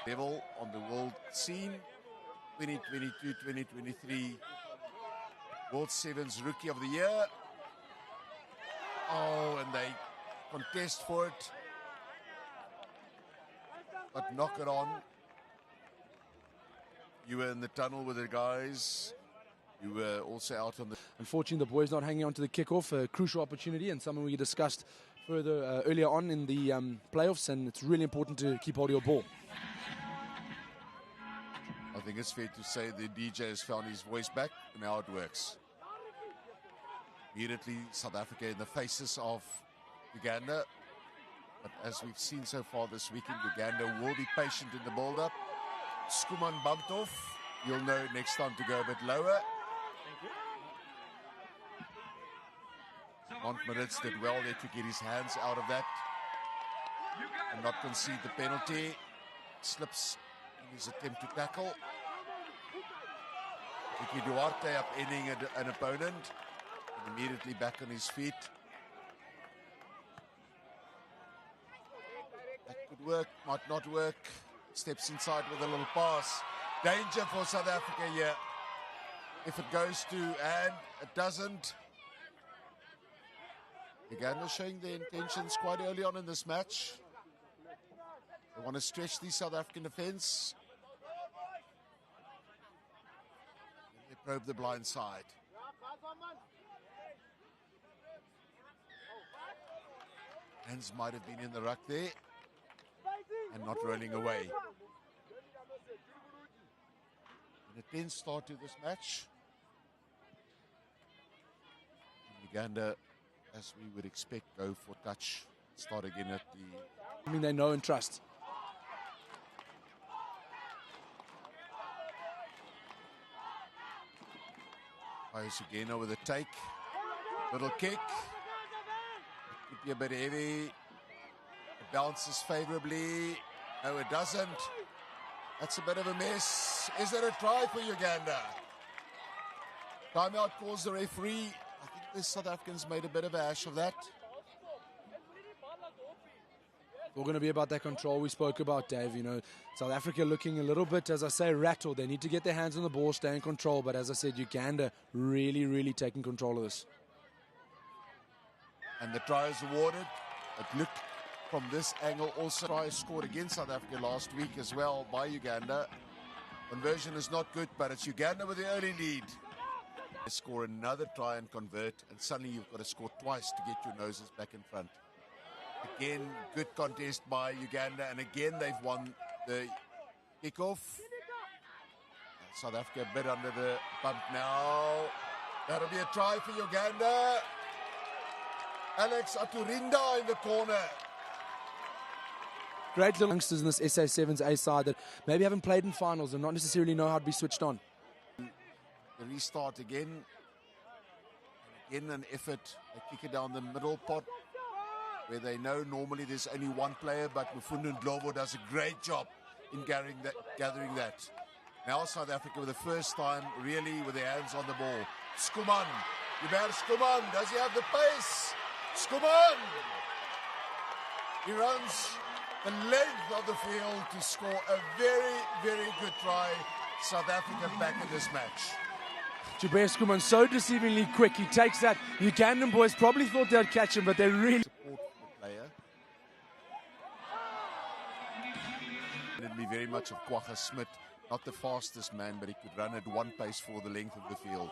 Level on the world scene, 2022-2023 World Sevens Rookie of the Year. Oh, and they contest for it, but knock it on. You were in the tunnel with the guys. You were also out on the... Unfortunately, the boys not hanging on to the kickoff, a crucial opportunity and something we discussed further earlier on in the playoffs, and it's really important to keep hold of your ball. I think it's fair to say the DJ has found his voice back and how it works. Immediately, South Africa in the faces of Uganda. But as we've seen so far this weekend, Uganda will be patient in the build-up. Skuman bumped off. You'll know next time to go a bit lower. Montmoritz did well there to get his hands out of that and not concede the penalty. Slips in his attempt to tackle. Vicky Duarte upending an opponent and immediately back on his feet. That could work, might not work. Steps inside with a little pass. Danger for South Africa here. If it goes to and it doesn't. Uganda showing their intentions quite early on in this match. They want to stretch the South African defense. They probe the blind side. Hands might have been in the ruck there and not rolling away. And a tense start to this match. And Uganda, as we would expect, go for touch. Start again at the... I mean, they know and trust. Uganda with a take. Little kick. It could be a bit heavy. It bounces favorably. No, it doesn't. That's a bit of a mess. Is there a try for Uganda? Timeout calls the referee. I think the South Africans made a bit of a hash of that. We're going to be about that control we spoke about, Dave. You know, South Africa looking a little bit, as I say, rattled. They need to get their hands on the ball, stay in control. But as I said, Uganda really, really taking control of this. And the try is awarded. It looked from this angle also. Try scored against South Africa last week as well by Uganda. Conversion is not good, but it's Uganda with the early lead. They score another try and convert, and suddenly you've got to score twice to get your noses back in front. Again, good contest by Uganda, and again they've won the kickoff. South Africa a bit under the pump now. That'll be a try for Uganda. Alex Aturinda in the corner. Great little youngsters in this SA7's A side that maybe haven't played in finals and not necessarily know how to be switched on. The restart again. And again an effort. They kick it down the middle pot, where they know normally there's only one player, but Mfundo Ndlovu does a great job in gathering that. Now South Africa for the first time really with their hands on the ball. Skuman, Hubert Skuman, does he have the pace? Skuman! He runs the length of the field to score a very, very good try. South Africa back in this match. Hubert Skuman so deceivingly quick. He takes that. Ugandan boys probably thought they'd catch him, but they really... It'd be very much of Kwagga Smith, not the fastest man, but he could run at one pace for the length of the field.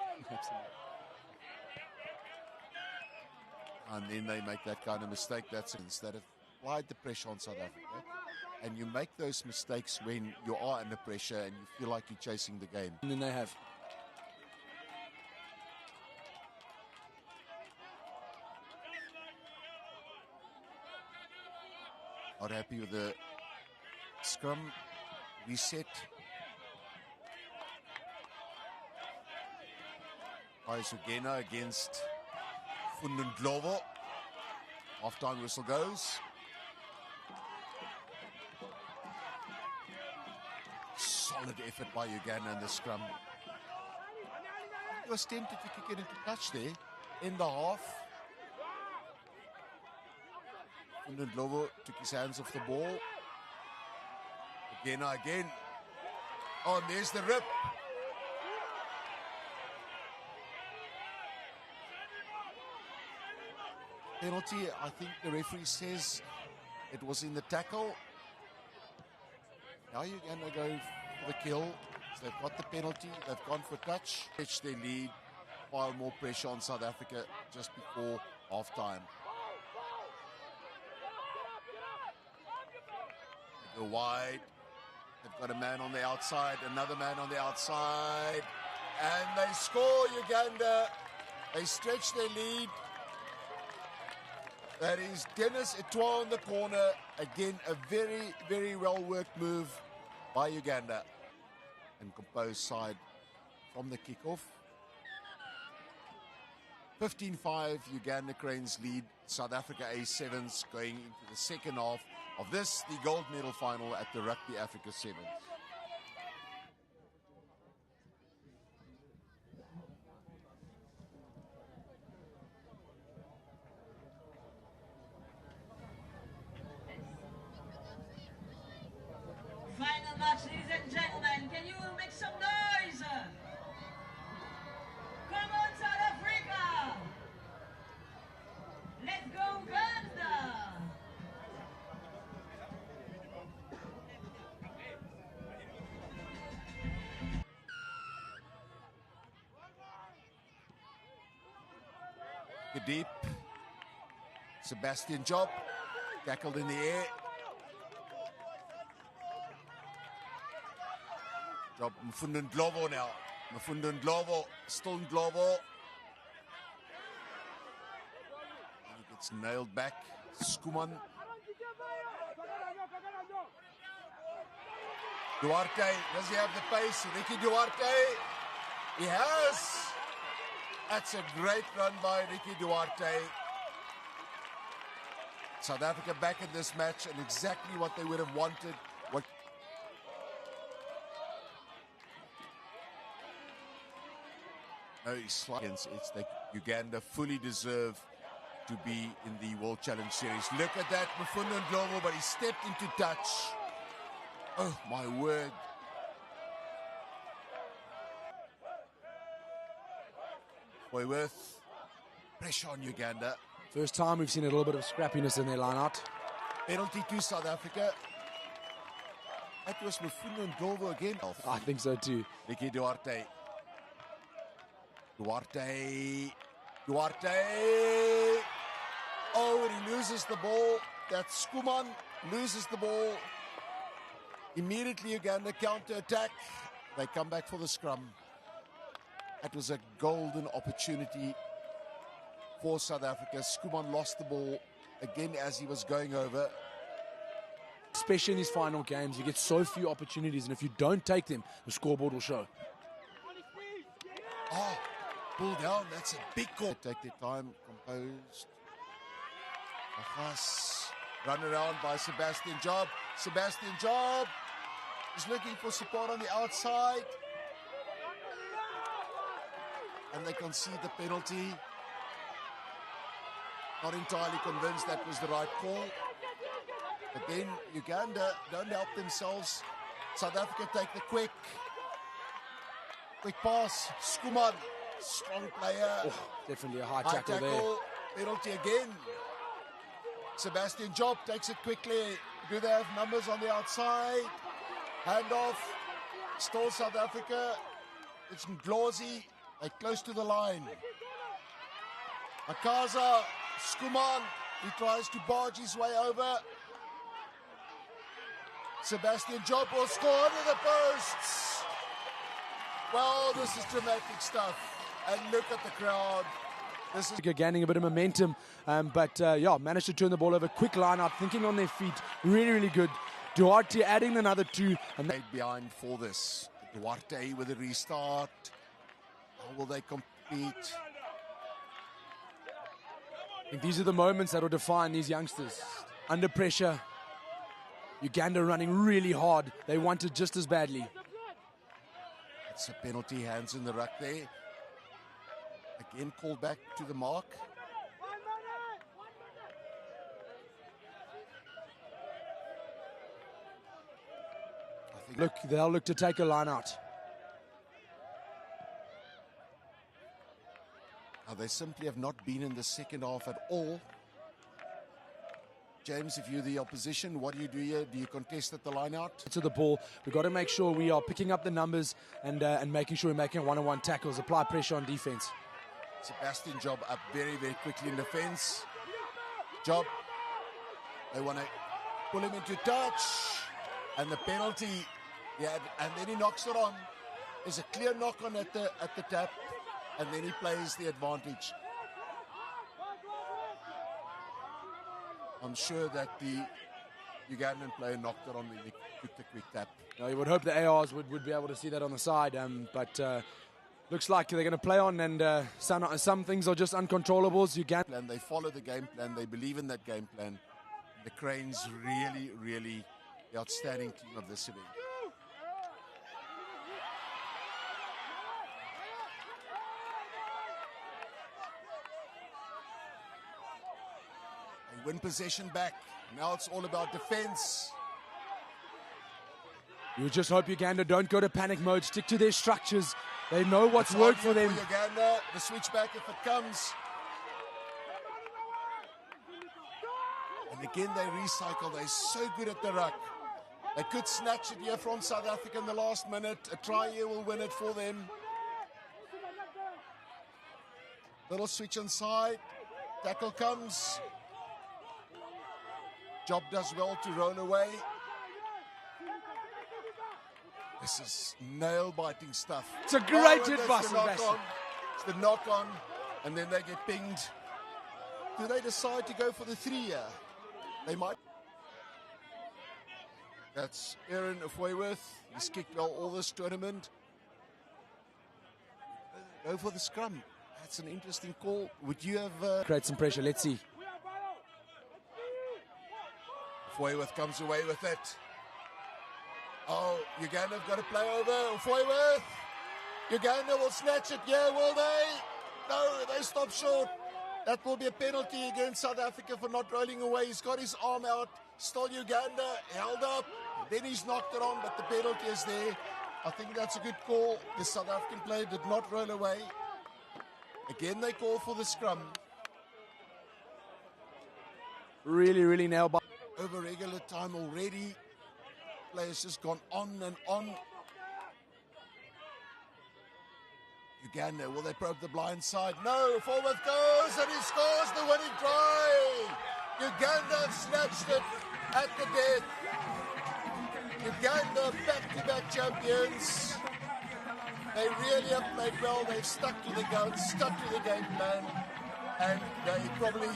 And then they make that kind of mistake. That's instead of applied the pressure on South Africa. And you make those mistakes when you are under pressure and you feel like you're chasing the game. And then they have. Not happy with the scrum reset. Uganda against Mfundo Ndlovu. Half-time whistle goes. solid effort by Uganda in the scrum. He was tempted to kick it into touch there in the half. Ndlovu took his hands off the ball. Again. Oh, and there's the rip. Penalty, I think the referee says it was in the tackle. Now Uganda go for the kill. So they've got the penalty, they've gone for touch. Stretch their lead, pile more pressure on South Africa just before half time. They go wide. They've got a man on the outside, another man on the outside. And they score, Uganda. They stretch their lead. That is Dennis Etoile in the corner. Again, a very, very well-worked move by Uganda. And composed side from the kickoff. 15-5, Uganda Cranes lead South Africa S.Sevens going into the second half of this, the gold medal final at the Rugby Africa Sevens. Final match, ladies and gentlemen. Can you make some noise? Come on, South Africa! Let's go, Uganda! Deep. Sebastian Job tackled in the air. Job Ndlovu now. Ndlovu, still Ndlovu. He gets nailed back. Skuman. Duarte, does he have the pace? Ricky Duarte. He has. That's a great run by Ricky Duarte. South Africa back in this match and exactly what they would have wanted. No, it's like Uganda fully deserve to be in the World Challenge Series. Look at that, Ndlovu, but he stepped into touch. Oh, my word. Boyworth, pressure on Uganda. First time we've seen a little bit of scrappiness in their line-out. Penalty to South Africa. That was Ndlovu again. I think so too. Ricky Duarte. Duarte. Oh, and he loses the ball. That's Skuman, loses the ball. Immediately Uganda counter-attack. They come back for the scrum. That was a golden opportunity for South Africa. Skuman lost the ball again as he was going over. Especially in these final games, you get so few opportunities, and if you don't take them, the scoreboard will show. Oh, pull down, that's a big call. Take their time, composed. Afas, run around by Sebastian Job. Sebastian Job is looking for support on the outside. And they concede the penalty. Not entirely convinced that was the right call. But then Uganda don't help themselves. South Africa take the quick pass. Skuman, strong player. Oh, definitely a high tackle there. Penalty again. Sebastian Job takes it quickly. Do they have numbers on the outside? Handoff. Still South Africa. It's Ndlovu. They're close to the line. Akaza, Skuman, he tries to barge his way over. Sebastian Job will score under the posts. Well, this is dramatic stuff. And look at the crowd. This is gaining a bit of momentum, but managed to turn the ball over. Quick line out, thinking on their feet. Really, really good. Duarte adding another two. And right behind for this. Duarte with a restart. How will they compete? I think these are the moments that will define these youngsters. Under pressure. Uganda running really hard. They want it just as badly. It's a penalty, hands in the ruck there. Again called back to the mark. Look, they'll look to take a line out. They simply have not been in the second half at all. James, if you're the opposition, what do you do here? Do you contest at the line out? To the ball, we've got to make sure we are picking up the numbers and making sure we're making one-on-one tackles, apply pressure on defense. Sebastian Job up very, very quickly in defense. Job, they want to pull him into touch, and the penalty, yeah, and then he knocks it on. There's a clear knock on at the tap, and then he plays the advantage. I'm sure that the Ugandan player knocked it on when he took the quick tap. Now, you would hope the ARs would be able to see that on the side, but looks like they're going to play on, and some things are just uncontrollables. Uganda. And they follow the game plan. They believe in that game plan. The Cranes really, really the outstanding team of this event. They win possession back. Now it's all about defense. You just hope Uganda don't go to panic mode, stick to their structures. They know what's worked for them. Uganda, the switchback if it comes. And again they recycle. They're so good at the ruck. They could snatch it here from South Africa in the last minute. A try here will win it for them. Little switch inside. Tackle comes. Job does well to roll away. This is nail-biting stuff. It's a great hit by Sebastian. It's the knock-on, and then they get pinged. Do they decide to go for the 3-year? They might. That's Aaron Foyworth. He's kicked well all this tournament. Go for the scrum. That's an interesting call. Would you have... Create some pressure. Let's see. Foyworth comes away with it. Oh, Uganda have got to play over. Foyworth. Uganda will snatch it. Yeah, will they? No, they stop short. That will be a penalty against South Africa for not rolling away. He's got his arm out. Still Uganda, held up. Then he's knocked it on, but the penalty is there. I think that's a good call. The South African player did not roll away. Again, they call for the scrum. Really, really nailed by. Over regular time already. Players just gone on and on. Uganda, will they probe the blind side? No, forward goes and he scores the winning try. Uganda have snatched it at the death. Uganda back-to-back champions. They really have played well. They've stuck to the guns, stuck to the game plan, and they probably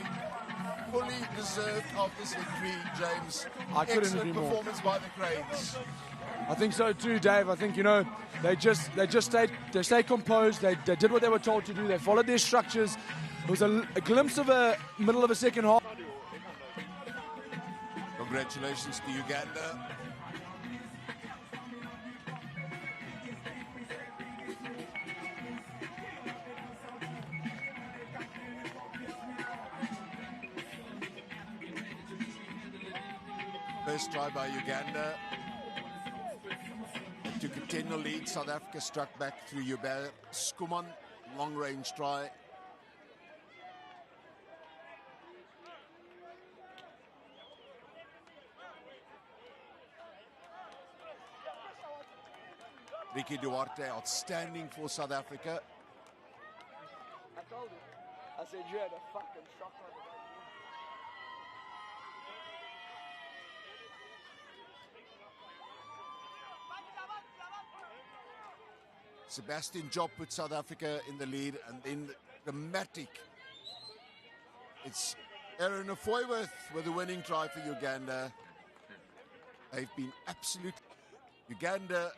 fully deserved of this victory, James. Excellent performance by the Cranes. I think so too, Dave. I think, they stayed composed. They did what they were told to do. They followed their structures. It was a glimpse of a middle of a second half. Congratulations to Uganda. First try by Uganda. They took a 10-0 lead. South Africa struck back through Hubert Skuman. Long-range try. Ricky Duarte, outstanding for South Africa. I told him. I said, you had a fucking shock on the Sebastian Job put South Africa in the lead, and then dramatic. It's Aaron Foyworth with the winning try for Uganda. They've been absolute. Uganda,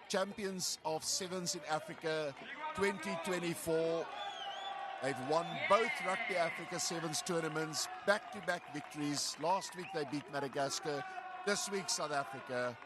champions of sevens in Africa 2024. They've won both Rugby Africa Sevens tournaments, back-to-back victories. Last week they beat Madagascar. This week South Africa.